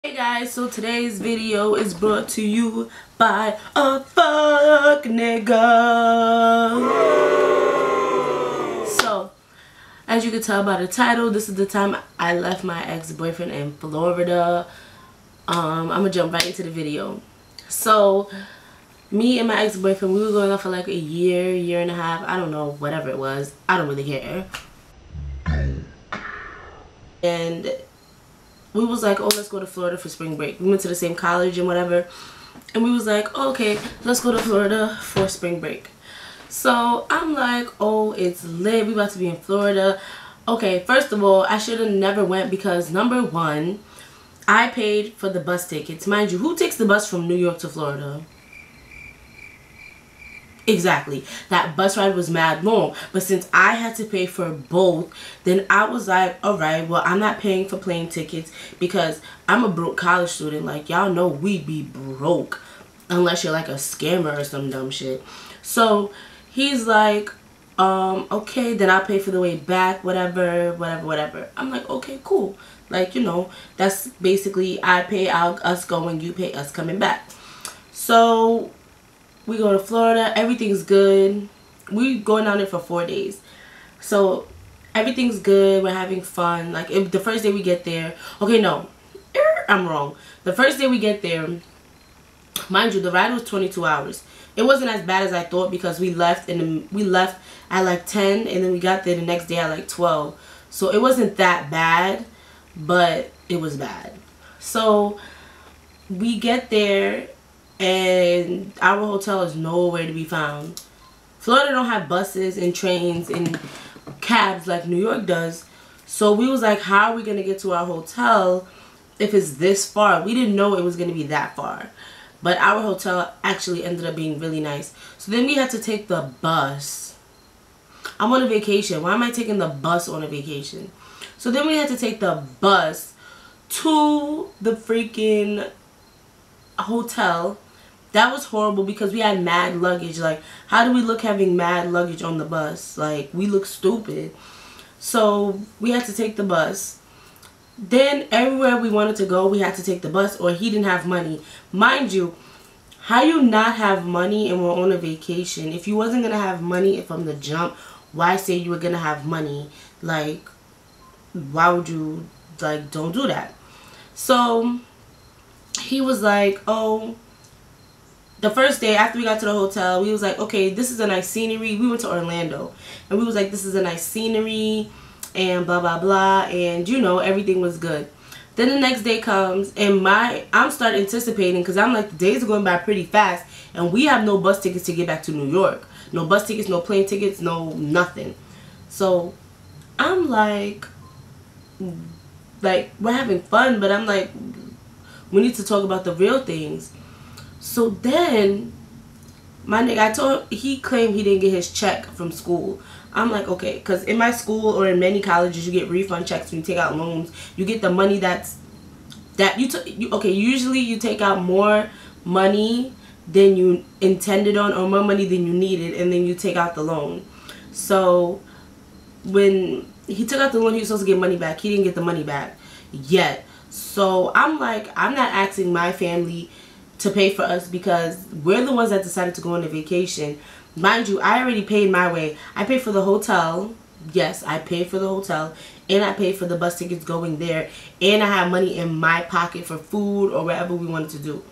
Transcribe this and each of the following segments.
Hey guys, so today's video is brought to you by a fuck nigga. So, as you can tell by the title, this is the time I left my ex-boyfriend in Florida. I'm gonna jump right into the video. So, me and my ex-boyfriend, we were going out for like a year and a half. I don't know, whatever it was. I don't really care. And we was like, oh, let's go to Florida for spring break. We went to the same college and whatever. And we was like, oh, okay, let's go to Florida for spring break. So I'm like, oh, it's lit. We about to be in Florida. Okay, first of all, I should have never went because number one, I paid for the bus tickets. Mind you, who takes the bus from New York to Florida? Exactly. That bus ride was mad long. But since I had to pay for both, then I was like, alright, well, I'm not paying for plane tickets because I'm a broke college student. Like, y'all know we be broke unless you're like a scammer or some dumb shit. So he's like, okay, then I'll pay for the way back, whatever. I'm like, okay, cool. Like, you know, that's basically I pay out us going, you pay us coming back. So we go to Florida. Everything's good. We going down there for 4 days. So everything's good. We're having fun. Like the first day we get there. Okay, no. I'm wrong. The first day we get there, mind you, the ride was 22 hours. It wasn't as bad as I thought because we left at like 10 and then we got there the next day at like 12. So it wasn't that bad, but it was bad. So we get there and our hotel is nowhere to be found. Florida don't have buses and trains and cabs like New York does. So we was like, how are we going to get to our hotel if it's this far? We didn't know it was going to be that far. But our hotel actually ended up being really nice. So then we had to take the bus. I'm on a vacation. Why am I taking the bus on a vacation? So then we had to take the bus to the freaking hotel. That was horrible because we had mad luggage. Like, how do we look having mad luggage on the bus? Like, we look stupid. So we had to take the bus. Then everywhere we wanted to go, we had to take the bus, or he didn't have money. Mind you, how you not have money and we're on a vacation? If you wasn't going to have money from the jump, why say you were going to have money? Like, why would you, like, don't do that? So he was like, oh, the first day after we got to the hotel, we was like, okay, this is a nice scenery. We went to Orlando and we was like, this is a nice scenery and blah blah blah, and you know, everything was good. Then the next day comes and I'm starting anticipating because I'm like, the days are going by pretty fast and we have no bus tickets to get back to New York. No bus tickets, no plane tickets, no nothing. So I'm like we're having fun, but I'm like, we need to talk about the real things. So then my nigga, he claimed he didn't get his check from school. I'm like, okay, because in my school or in many colleges you get refund checks when you take out loans. You get the money usually you take out more money than you intended on, or more money than you needed, and then you take out the loan. So when he took out the loan, he was supposed to get money back. He didn't get the money back yet. So I'm like, I'm not asking my family to pay for us because we're the ones that decided to go on a vacation. Mind you, I already paid my way. I paid for the hotel. Yes, I paid for the hotel, and I paid for the bus tickets going there, and I had money in my pocket for food or whatever we wanted to do.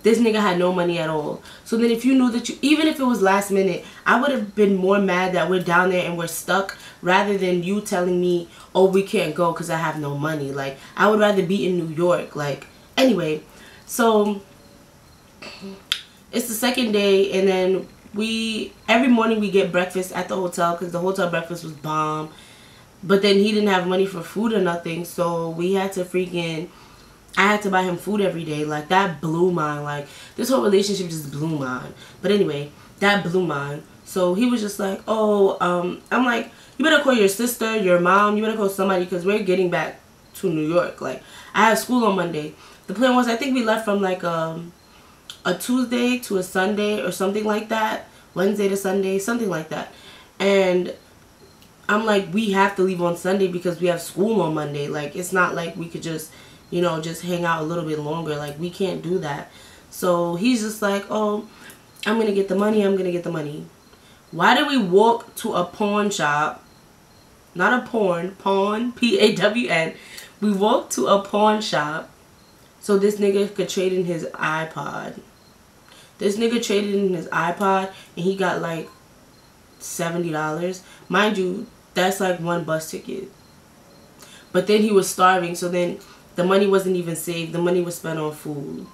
This nigga had no money at all. So then if you knew that even if it was last minute, I would have been more mad that we're down there and we're stuck rather than you telling me, oh, we can't go because I have no money. Like, I would rather be in New York. Like, anyway, so it's the second day, and then every morning we get breakfast at the hotel because the hotel breakfast was bomb. But then he didn't have money for food or nothing, so we had to I had to buy him food every day. Like, that blew mine. Like, this whole relationship just blew mine. But anyway, that blew mine. So he was just like, oh, I'm like, you better call your sister, your mom, you better call somebody because we're getting back to New York. Like, I have school on Monday. The plan was, I think we left from like a Tuesday to a Sunday or something like that. Wednesday to Sunday, something like that. And I'm like, we have to leave on Sunday because we have school on Monday. Like, it's not like we could just, you know, just hang out a little bit longer. Like, we can't do that. So he's just like, oh, I'm gonna get the money, I'm gonna get the money. Why did we walk to a pawn shop? Not a porn, pawn, P-A-W-N. We walked to a pawn shop so this nigga could trade in his iPod. This nigga traded in his iPod and he got like $70. Mind you, that's like one bus ticket. But then he was starving, so then the money wasn't even saved. The money was spent on food.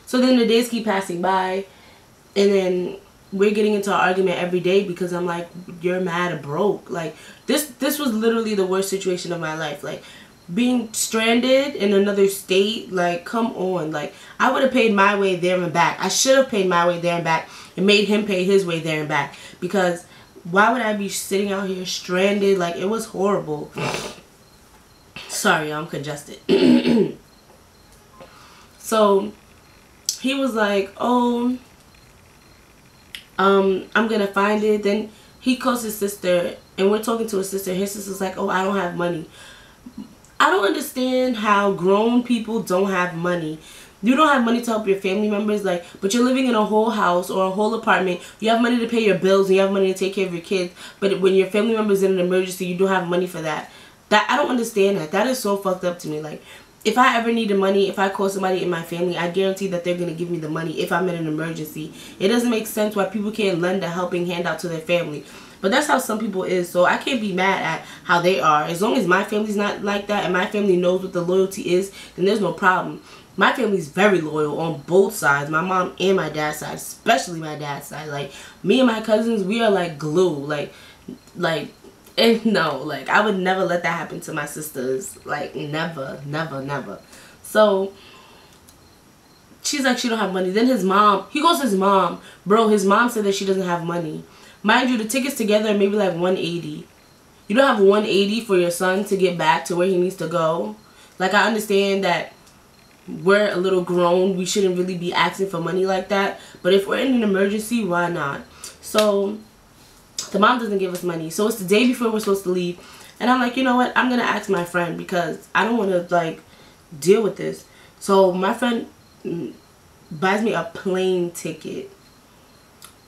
So then the days keep passing by, and then we're getting into an argument every day because I'm like, you're mad or broke. Like, this was literally the worst situation of my life. Like, being stranded in another state, like, come on. Like, I would have paid my way there and back. I should have paid my way there and back and made him pay his way there and back, because why would I be sitting out here stranded? Like, it was horrible. Sorry, I'm congested. So he was like, oh, I'm gonna find it. Then he calls his sister, and we're talking to his sister. His sister's like, oh, I don't have money. I don't understand how grown people don't have money. You don't have money to help your family members, like, but you're living in a whole house or a whole apartment. You have money to pay your bills and you have money to take care of your kids. But when your family member's in an emergency, you don't have money for that. I don't understand that. That is so fucked up to me. Like, if I ever needed money, if I call somebody in my family, I guarantee that they're going to give me the money if I'm in an emergency. It doesn't make sense why people can't lend a helping hand out to their family. But that's how some people is, so I can't be mad at how they are. As long as my family's not like that and my family knows what the loyalty is, then there's no problem. My family's very loyal on both sides, my mom and my dad's side, especially my dad's side. Like, me and my cousins, we are like glue. And no, like, I would never let that happen to my sisters. Like, never, never, never. So she's like, she don't have money. Then his mom, he goes to his mom. Bro, his mom said that she doesn't have money. Mind you, the tickets together are maybe like $180. You don't have $180 for your son to get back to where he needs to go. Like, I understand that we're a little grown. We shouldn't really be asking for money like that. But if we're in an emergency, why not? So the mom doesn't give us money. So it's the day before we're supposed to leave. And I'm like, you know what? I'm going to ask my friend because I don't want to, like, deal with this. So my friend buys me a plane ticket.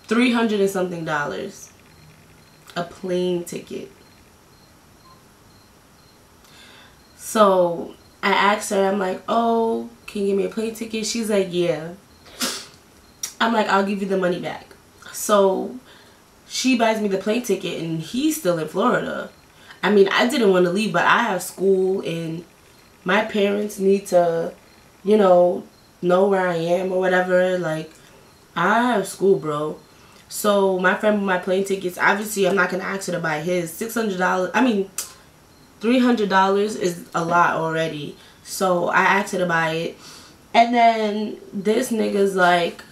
$300 and something. A plane ticket. So I asked her, I'm like, oh, can you give me a plane ticket? She's like, yeah. I'm like, I'll give you the money back. So she buys me the plane ticket and he's still in Florida. I mean, I didn't want to leave, but I have school and my parents need to, you know where I am or whatever. Like, I have school, bro. So my friend with my plane tickets, obviously I'm not going to ask her to buy his. $600, I mean, $300 is a lot already. So I asked her to buy it. And then this nigga's like,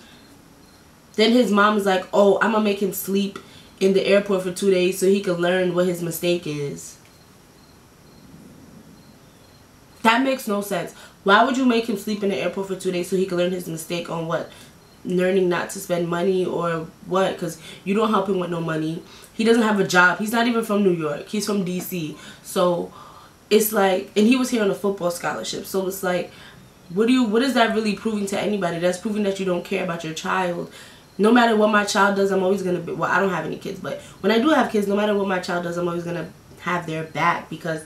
then his mom is like, oh, I'm going to make him sleep in the airport for 2 days so he can learn what his mistake is. That makes no sense. Why would you make him sleep in the airport for 2 days so he can learn his mistake on what? Learning not to spend money or what? Because you don't help him with no money. He doesn't have a job. He's not even from New York. He's from DC. So it's like, and he was here on a football scholarship. So it's like, what is that really proving to anybody? That's proving that you don't care about your child. No matter what my child does, I'm always going to be, well, I don't have any kids, but when I do have kids, no matter what my child does, I'm always going to have their back, because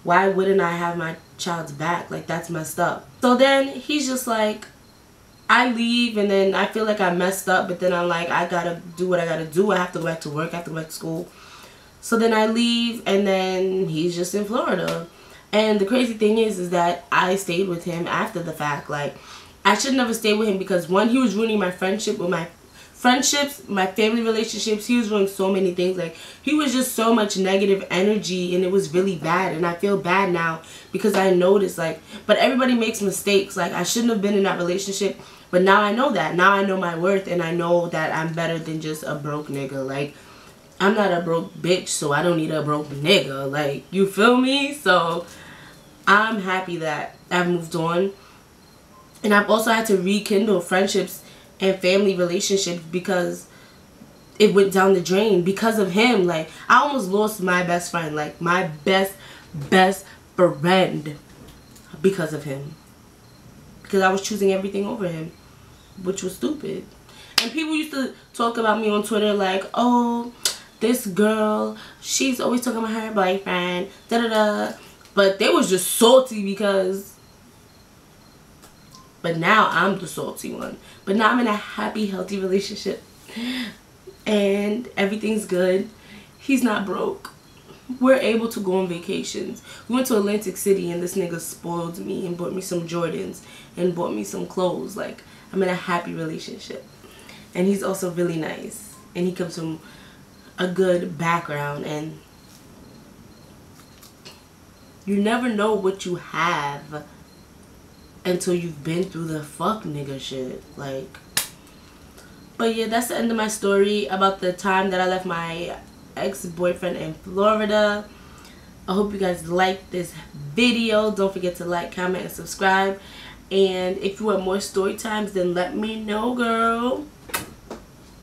why wouldn't I have my child's back? Like, that's messed up. So then he's just like, I leave and then I feel like I messed up, but then I'm like, I gotta do what I gotta do. I have to go back to work. I have to go back to school. So then I leave and then he's just in Florida. And the crazy thing is that I stayed with him after the fact. Like, I should never stay with him because, one, he was ruining my friendship with my friendships, my family relationships. He was doing so many things. Like, he was just so much negative energy and it was really bad. And I feel bad now because I noticed, like, but everybody makes mistakes. Like, I shouldn't have been in that relationship. But now I know that. Now I know my worth and I know that I'm better than just a broke nigga. Like, I'm not a broke bitch, so I don't need a broke nigga. Like, you feel me? So I'm happy that I've moved on. And I've also had to rekindle friendships and family relationships because it went down the drain because of him. Like, I almost lost my best friend. Like, my best friend. because of him. Because I was choosing everything over him, which was stupid. And people used to talk about me on Twitter like, oh, this girl, she's always talking about her boyfriend, da-da-da. But they was just salty because... But now I'm the salty one. But now I'm in a happy, healthy relationship. And everything's good. He's not broke. We're able to go on vacations. We went to Atlantic City and this nigga spoiled me and bought me some Jordans and bought me some clothes. Like, I'm in a happy relationship. And he's also really nice. And he comes from a good background. And you never know what you have until you've been through the fuck nigga shit. Like, but yeah, that's the end of my story about the time that I left my ex-boyfriend in Florida. I hope you guys liked this video. Don't forget to like, comment, and subscribe. And if you want more story times, then let me know, girl.